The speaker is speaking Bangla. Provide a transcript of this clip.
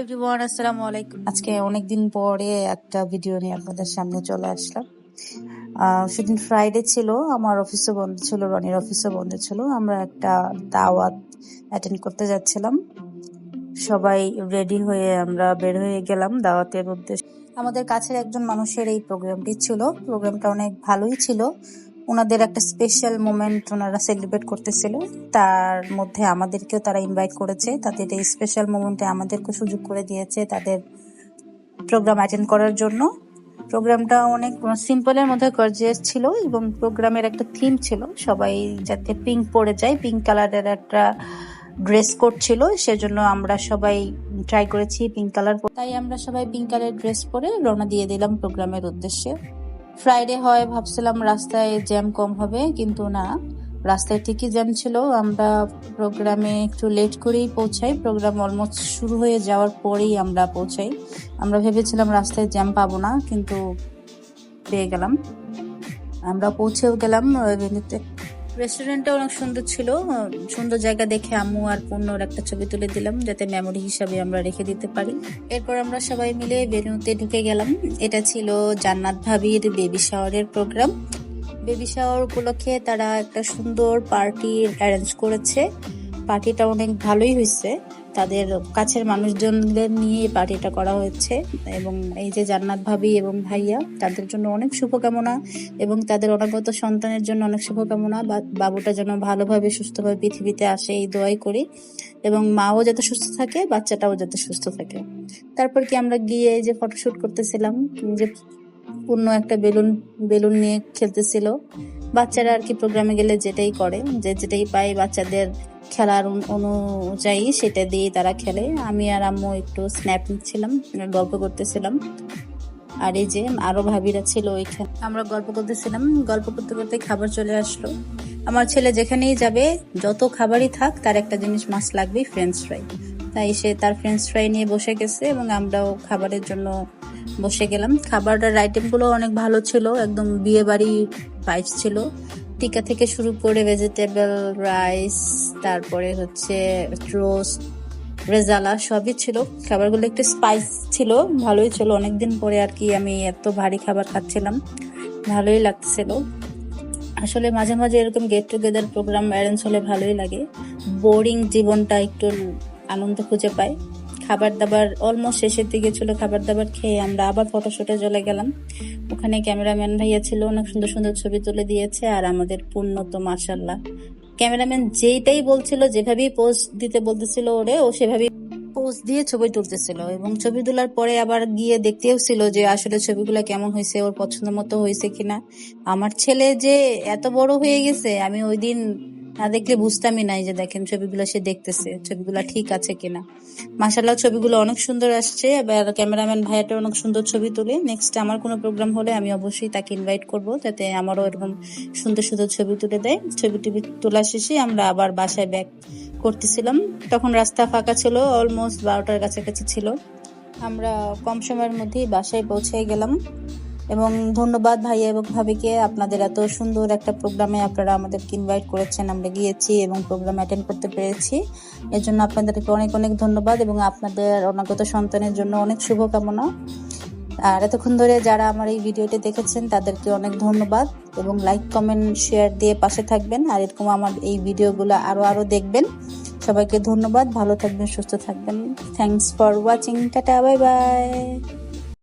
এভরিওয়ান, আসসালামু আলাইকুম। আজকে অনেকদিন পরে একটা ভিডিও নিয়ে আপনাদের সামনে চলে আসলাম। সেদিন ফ্রাইডে ছিল, আমার অফিসও বন্ধ ছিল, রনির অফিসও বন্ধ ছিল। আমরা একটা দাওয়াত অ্যাটেন্ড করতে যাচ্ছিলাম। সবাই রেডি হয়ে আমরা বের হয়ে গেলাম দাওয়াতের উদ্দেশ্যে। আমাদের কাছের একজন মানুষের এই প্রোগ্রামটি ছিল। প্রোগ্রামটা অনেক ভালোই ছিল। ওনাদের একটা স্পেশাল মোমেন্ট ওনারা সেলিব্রেট করতেছিল, তার মধ্যে আমাদেরকেও তারা ইনভাইট করেছে। তাদের এই স্পেশাল মোমেন্টে আমাদেরকে সুযোগ করে দিয়েছে তাদের প্রোগ্রাম অ্যাটেন্ড করার জন্য। প্রোগ্রামটা অনেক সিম্পলের মধ্যে গর্জিয়াস ছিল এবং প্রোগ্রামের একটা থিম ছিল, সবাই যাতে পিঙ্ক পরে যায়, পিঙ্ক কালারের একটা ড্রেস কোড ছিল। সেজন্য আমরা সবাই ট্রাই করেছি পিঙ্ক কালার, তাই আমরা সবাই পিঙ্ক কালার ড্রেস পরে রওনা দিয়ে দিলাম প্রোগ্রামের উদ্দেশ্যে। ফ্রাইডে হয় ভাবছিলাম রাস্তায় জ্যাম কম হবে, কিন্তু না, রাস্তায় ঠিকই জ্যাম ছিল। আমরা প্রোগ্রামে একটু লেট করেই পৌঁছাই, প্রোগ্রাম অলমোস্ট শুরু হয়ে যাওয়ার পরেই আমরা পৌঁছাই। আমরা ভেবেছিলাম রাস্তায় জ্যাম পাবো না, কিন্তু পেয়ে গেলাম। আমরা পৌঁছেও গেলাম ভেন্যুতে। রেস্টুরেন্টটা অনেক সুন্দর ছিল, সুন্দর জায়গা দেখে আম্মু আর পূর্ণর একটা ছবি তুলে দিলাম যাতে মেমোরি হিসাবে আমরা রেখে দিতে পারি। এরপর আমরা সবাই মিলে ভেন্যুতে ঢুকে গেলাম। এটা ছিল জান্নাত ভাবির বেবি শাওয়ারের প্রোগ্রাম। বেবি শাওয়ার উপলক্ষে তারা একটা সুন্দর পার্টি অ্যারেঞ্জ করেছে। পার্টিটা অনেক ভালোই হয়েছে, তাদের কাছের মানুষজনদের নিয়ে পার্টিটা করা হয়েছে। এবং এই যে জান্নাত ভাবি এবং ভাইয়া, তাদের জন্য অনেক শুভকামনা এবং তাদের অনাগত সন্তানের জন্য অনেক শুভকামনা। বাবুটা যেন ভালোভাবে সুস্থভাবে পৃথিবীতে আসে এই দোয়াই করি, এবং মাও যাতে সুস্থ থাকে, বাচ্চাটাও যাতে সুস্থ থাকে। তারপর কি আমরা গিয়ে এই যে ফটোশুট করতেছিলাম, যে পূর্ণ একটা বেলুন নিয়ে খেলতেছিল। বাচ্চারা আর কি প্রোগ্রামে গেলে যেটাই করে, যেটাই পায় বাচ্চাদের খেলার অনুযায়ী সেটা দিয়ে তারা খেলে। আমি আর আম্মু একটু স্ন্যাপ নিচ্ছিলাম, গল্প করতেছিলাম। আর এই যে আরো ভাবিরা ছিল ওইখানে, আমরা গল্প করতেছিলাম। গল্প করতে করতে খাবার চলে আসলো। আমার ছেলে যেখানেই যাবে, যত খাবারই থাক, তার একটা জিনিস মাস্ট লাগবেই, ফ্রেঞ্চ ফ্রাই। তাই সে তার ফ্রেঞ্চ ফ্রাই নিয়ে বসে গেছে এবং আমরাও খাবারের জন্য বসে গেলাম। খাবারের আইটেম গুলো অনেক ভালো ছিল, একদম বিয়ে বাড়ি ভাইব ছিল। টিকা থেকে শুরু করে ভেজিটেবল রাইস, তারপরে হচ্ছে রোস্ট, রেজালা, সবই ছিল। খাবারগুলো একটু স্পাইস ছিল, ভালোই ছিল। অনেকদিন পরে আর কি আমি এত ভারী খাবার খাচ্ছিলাম, ভালোই লাগছিল। আসলে মাঝে মাঝে এরকম গেট টুগেদার প্রোগ্রাম অ্যারেঞ্জ হলে ভালোই লাগে, বোরিং জীবনটা একটু আনন্দ খুঁজে পায়। খাবার দাবার অলমোস্ট শেষের দিকে ছিল, খাবার দাবার খেয়ে আমরা আবার ফটোশুটে চলে গেলাম। ওখানে ক্যামেরাম্যান ভাইয়া ছিল, অনেক সুন্দর সুন্দর ছবি তুলে দিয়েছে। আর আমাদের পূর্ণ তো মাশাল্লাহ, ক্যামেরাম্যান যেইটাই বলছিল, যেভাবেই পোজ দিতে বলতেছিল ও সেভাবেই পোজ দিয়ে ছবি তুলতেছিল। এবং ছবি তোলার পরে আবার গিয়ে দেখতেও ছিল যে আসলে ছবিগুলা কেমন হয়েছে, ওর পছন্দ মতো হয়েছে কিনা। আমার ছেলে যে এত বড় হয়ে গেছে, আমি ওই দিন না দেখলে বুঝতামই নাই যে দেখেন ছবিগুলো সে দেখতেছে, ছবিগুলা ঠিক আছে কিনা। মাশাআল্লাহ, ছবিগুলো অনেক সুন্দর আসছে। এবার ক্যামেরাম্যান ভাইয়াটা অনেক সুন্দর ছবি তুলে। নেক্সট আমার কোনো প্রোগ্রাম হলে আমি অবশ্যই তাকে ইনভাইট করব, যাতে আমারও এরকম সুন্দর সুন্দর ছবি তুলে দেয়। ছবি তোলা শেষে আমরা আবার বাসায় ব্যাক করতেছিলাম। তখন রাস্তা ফাঁকা ছিল, অলমোস্ট 12টার কাছাকাছি ছিল। আমরা কম সময়ের মধ্যেই বাসায় পৌঁছে গেলাম। এবং ধন্যবাদ ভাইয়া এবং ভাবিকে, আপনাদের এত সুন্দর একটা প্রোগ্রামে আপনারা আমাদেরকে ইনভাইট করেছেন, আমরা গিয়েছি এবং প্রোগ্রাম অ্যাটেন্ড করতে পেরেছি। এর জন্য আপনাদেরকে অনেক অনেক ধন্যবাদ এবং আপনাদের অনাগত সন্তানের জন্য অনেক শুভকামনা। আর এতক্ষণ ধরে যারা আমার এই ভিডিওটি দেখেছেন তাদেরকে অনেক ধন্যবাদ, এবং লাইক কমেন্ট শেয়ার দিয়ে পাশে থাকবেন। আর এরকম আমার এই ভিডিওগুলো আরো দেখবেন। সবাইকে ধন্যবাদ, ভালো থাকবেন, সুস্থ থাকবেন। Thanks for watching, tata, bye bye.